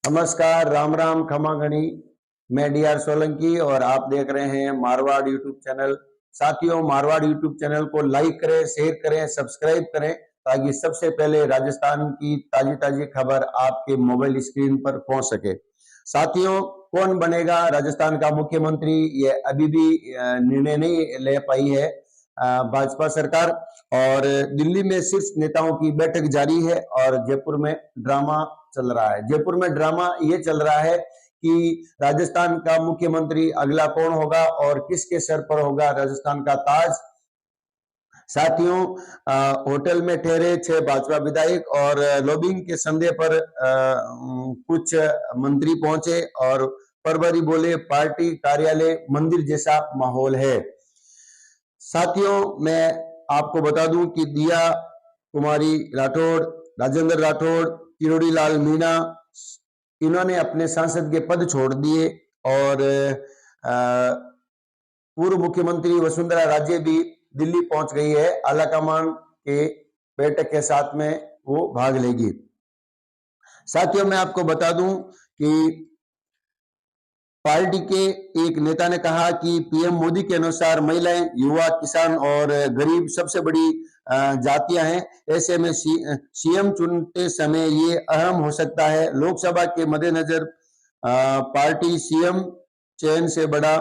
नमस्कार, राम राम, खमा गणी। मैं डीआर सोलंकी और आप देख रहे हैं मारवाड़ यूट्यूब चैनल। साथियों, मारवाड़ यूट्यूब चैनल को लाइक करें, शेयर करें, सब्सक्राइब करें ताकि सबसे पहले राजस्थान की ताजी ताजी खबर आपके मोबाइल स्क्रीन पर पहुंच सके। साथियों, कौन बनेगा राजस्थान का मुख्यमंत्री, ये अभी भी निर्णय नहीं ले पाई है भाजपा सरकार। और दिल्ली में शीर्ष नेताओं की बैठक जारी है और जयपुर में ड्रामा चल रहा है। जयपुर में ड्रामा ये चल रहा है कि राजस्थान का मुख्यमंत्री अगला कौन होगा और किसके सर पर होगा राजस्थान का ताज। साथियों, होटल में ठहरे 6 भाजपा विधायक और लॉबिंग के संदेह पर कुछ मंत्री पहुंचे और प्रभारी बोले पार्टी कार्यालय मंदिर जैसा माहौल है। साथियों, मैं आपको बता दूं कि दिया कुमारी राठौड़, राजेंद्र राठौड़, किरोड़ी लाल मीणा, इन्होंने अपने सांसद के पद छोड़ दिए और पूर्व मुख्यमंत्री वसुंधरा राजे भी दिल्ली पहुंच गई है। आलाकमान के बैठक के साथ में वो भाग लेगी। साथियों, मैं आपको बता दूं कि पार्टी के एक नेता ने कहा कि पीएम मोदी के अनुसार महिलाएं, युवा, किसान और गरीब सबसे बड़ी जातियां हैं। ऐसे में सीएम चुनते समय ये अहम हो सकता है। लोकसभा के मद्देनजर पार्टी सीएम चयन से बड़ा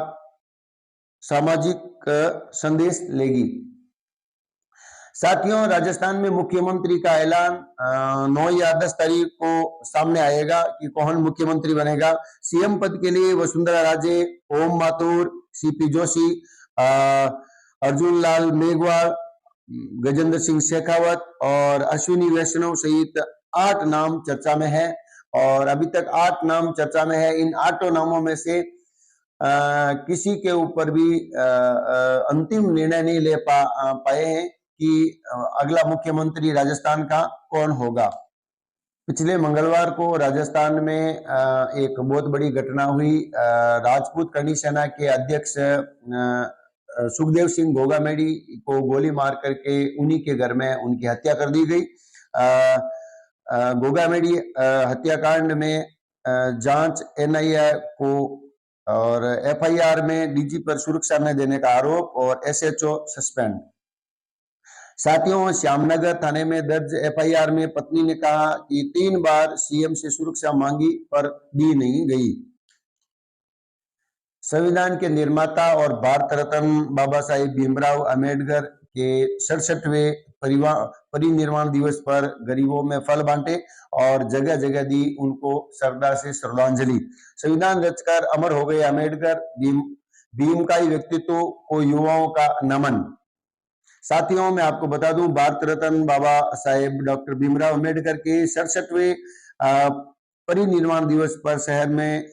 सामाजिक संदेश लेगी। साथियों, राजस्थान में मुख्यमंत्री का ऐलान 9 या 10 तारीख को सामने आएगा कि कौन मुख्यमंत्री बनेगा। सीएम पद के लिए वसुंधरा राजे, ओम माथुर, सीपी जोशी, अर्जुन लाल मेघवाल, गजेंद्र सिंह शेखावत और अश्विनी वैष्णव सहित 8 नाम चर्चा में है। और अभी तक 8 नाम चर्चा में है। इन 8 नामों में से किसी के ऊपर भी अंतिम निर्णय नहीं ले पाए हैं कि अगला मुख्यमंत्री राजस्थान का कौन होगा। पिछले मंगलवार को राजस्थान में एक बहुत बड़ी घटना हुई। राजपूत करनी सेना के अध्यक्ष सुखदेव सिंह गोगामेडी को गोली मार करके उन्हीं के घर में उनकी हत्या कर दी गई। गोगामेडी हत्याकांड में जांच एनआईए को और एफआईआर में डीजी पर सुरक्षा न देने का आरोप और एसएचओ सस्पेंड। साथियों, श्यामनगर थाने में दर्ज एफआईआर में पत्नी ने कहा कि 3 बार सीएम से सुरक्षा मांगी पर दी नहीं गई। संविधान के निर्माता और भारत रत्न बाबा साहेब भीमराव अंबेडकर के 67वें परिनिर्वाण दिवस पर गरीबों में फल बांटे और जगह जगह दी उनको श्रद्धा से श्रद्धांजलि। संविधान रचकर अमर हो गए अंबेडकर, भीम का ही व्यक्तित्व को युवाओं का नमन। साथियों, मैं आपको बता दूं, भारत रत्न बाबा साहेब डॉक्टर भीमराव अंबेडकर के 67वें परिनिर्वाण दिवस पर शहर में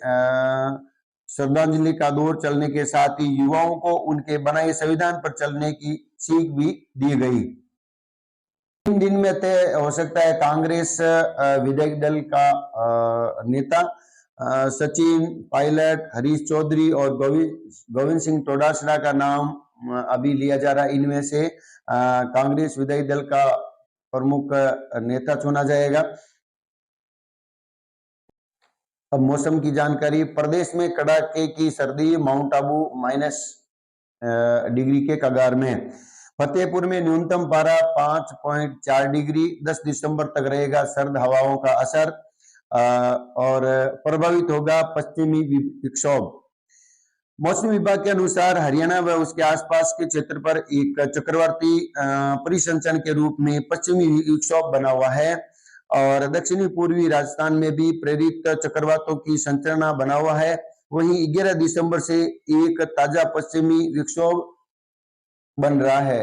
श्रद्धांजलि का दौर चलने के साथ ही युवाओं को उनके बनाए संविधान पर चलने की सीख भी दी गई। 3 दिन में तय हो सकता है कांग्रेस विधायक दल का नेता। सचिन पायलट, हरीश चौधरी और गोविंद सिंह डोटासरा का नाम अभी लिया जा रहा है। इनमें से कांग्रेस विधायक दल का प्रमुख नेता चुना जाएगा। अब मौसम की जानकारी। प्रदेश में कड़ाके की सर्दी, माउंट आबू -डिग्री के कगार में। फतेहपुर में न्यूनतम पारा 5.4 डिग्री। 10 दिसंबर तक रहेगा सर्द हवाओं का असर और प्रभावित होगा पश्चिमी विक्षोभ। मौसम विभाग के अनुसार हरियाणा व उसके आसपास के क्षेत्र पर एक चक्रवाती परिसंचरण के रूप में पश्चिमी विक्षोभ बना हुआ है और दक्षिणी पूर्वी राजस्थान में भी प्रेरित चक्रवातों की संरचना बना हुआ है। वहीं 11 दिसंबर से एक ताजा पश्चिमी विक्षोभ बन रहा है।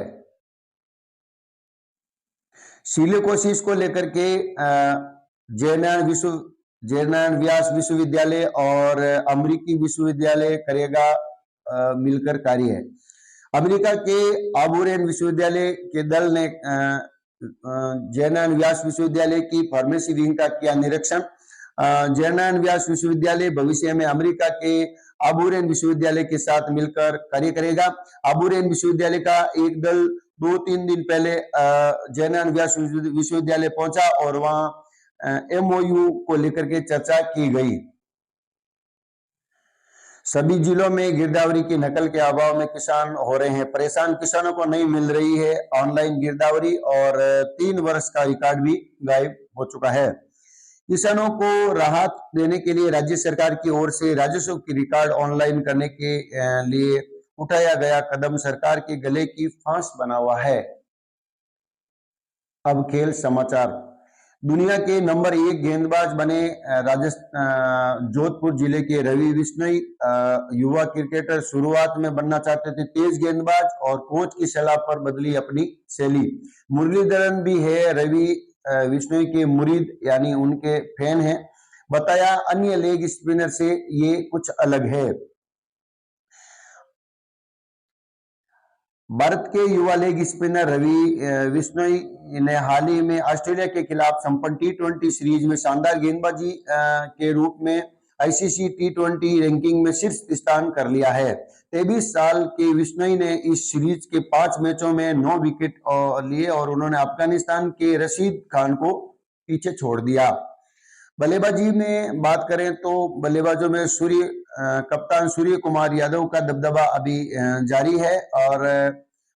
सिलिकोसिस को लेकर के जयनारायण व्यास विश्वविद्यालय और अमेरिकी विश्वविद्यालय करेगा मिलकर कार्य। अमेरिका के आबूरेन विश्वविद्यालय के दल ने जयनारायण व्यास विश्वविद्यालय की फार्मेसी विंग का किया निरीक्षण। जयनारायण व्यास विश्वविद्यालय भविष्य में अमेरिका के आबूरेन विश्वविद्यालय के साथ मिलकर कार्य करेगा। आबूरेन विश्वविद्यालय का एक दल 2-3 दिन पहले जयनारायण व्यास विश्वविद्यालय पहुंचा और वहां एमओयू को लेकर के चर्चा की गई। सभी जिलों में गिरदावरी की नकल के अभाव में किसान हो रहे हैं परेशान। किसानों को नहीं मिल रही है ऑनलाइन गिरदावरी और 3 वर्ष का रिकॉर्ड भी गायब हो चुका है। किसानों को राहत देने के लिए राज्य सरकार की ओर से राजस्व की रिकॉर्ड ऑनलाइन करने के लिए उठाया गया कदम सरकार के गले की फांस बना हुआ है। अब खेल समाचार। दुनिया के नंबर 1 गेंदबाज बने जोधपुर जिले के रवि बिश्नोई। युवा क्रिकेटर शुरुआत में बनना चाहते थे तेज गेंदबाज और कोच की सलाह पर बदली अपनी शैली। मुरलीधरन भी है रवि बिश्नोई के मुरीद यानी उनके फैन हैं। बताया अन्य लेग स्पिनर से ये कुछ अलग है। भारत के युवा लेग स्पिनर रवि बिश्नोई ने हाल ही में ऑस्ट्रेलिया के खिलाफ संपन्न टी20 सीरीज में शानदार गेंदबाजी के रूप में आईसीसी टी20 रैंकिंग में शीर्ष स्थान कर लिया है। 23 साल के बिश्नोई ने इस सीरीज के 5 मैचों में 9 विकेट लिए और उन्होंने अफगानिस्तान के रशीद खान को पीछे छोड़ दिया। बल्लेबाजी में बात करें तो बल्लेबाजों में कप्तान सूर्य कुमार यादव का दबदबा अभी जारी है और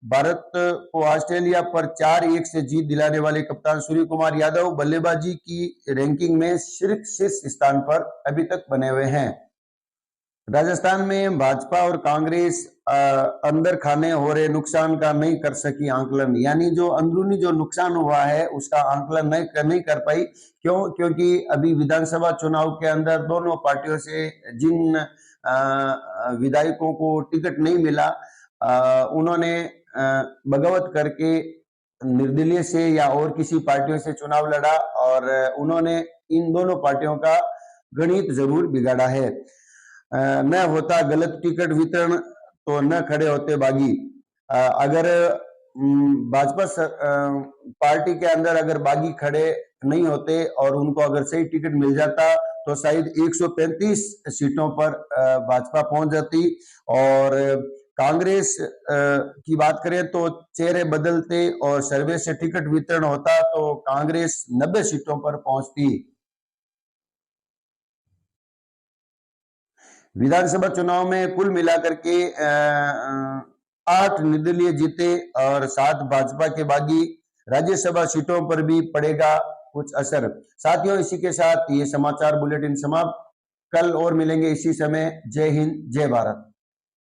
भारत को ऑस्ट्रेलिया पर 4-1 से जीत दिलाने वाले कप्तान सूर्य कुमार यादव बल्लेबाजी की रैंकिंग में शीर्ष स्थान पर अभी तक बने हुए हैं। राजस्थान में भाजपा और कांग्रेस अंदर खाने हो रहे नुकसान का नहीं कर सकी आंकलन, यानी जो अंदरूनी जो नुकसान हुआ है उसका आंकलन नहीं कर पाई। क्योंकि अभी विधानसभा चुनाव के अंदर दोनों पार्टियों से जिन विधायकों को टिकट नहीं मिला उन्होंने बगावत करके निर्दलीय से या और किसी पार्टियों से चुनाव लड़ा और उन्होंने इन दोनों पार्टियों का गणित जरूर बिगाड़ा है। न होता गलत टिकट वितरण तो न खड़े होते बागी। अगर भाजपा पार्टी के अंदर अगर बागी खड़े नहीं होते और उनको अगर सही टिकट मिल जाता तो शायद 135 सीटों पर भाजपा पहुंच जाती। और कांग्रेस की बात करें तो चेहरे बदलते और सर्वे से टिकट वितरण होता तो कांग्रेस 90 सीटों पर पहुंचती। विधानसभा चुनाव में कुल मिलाकर के 8 निर्दलीय जीते और 7 भाजपा के बागी। राज्यसभा सीटों पर भी पड़ेगा कुछ असर। साथियों, इसी के साथ ये समाचार बुलेटिन समाप्त। कल और मिलेंगे इसी समय। जय हिंद, जय भारत।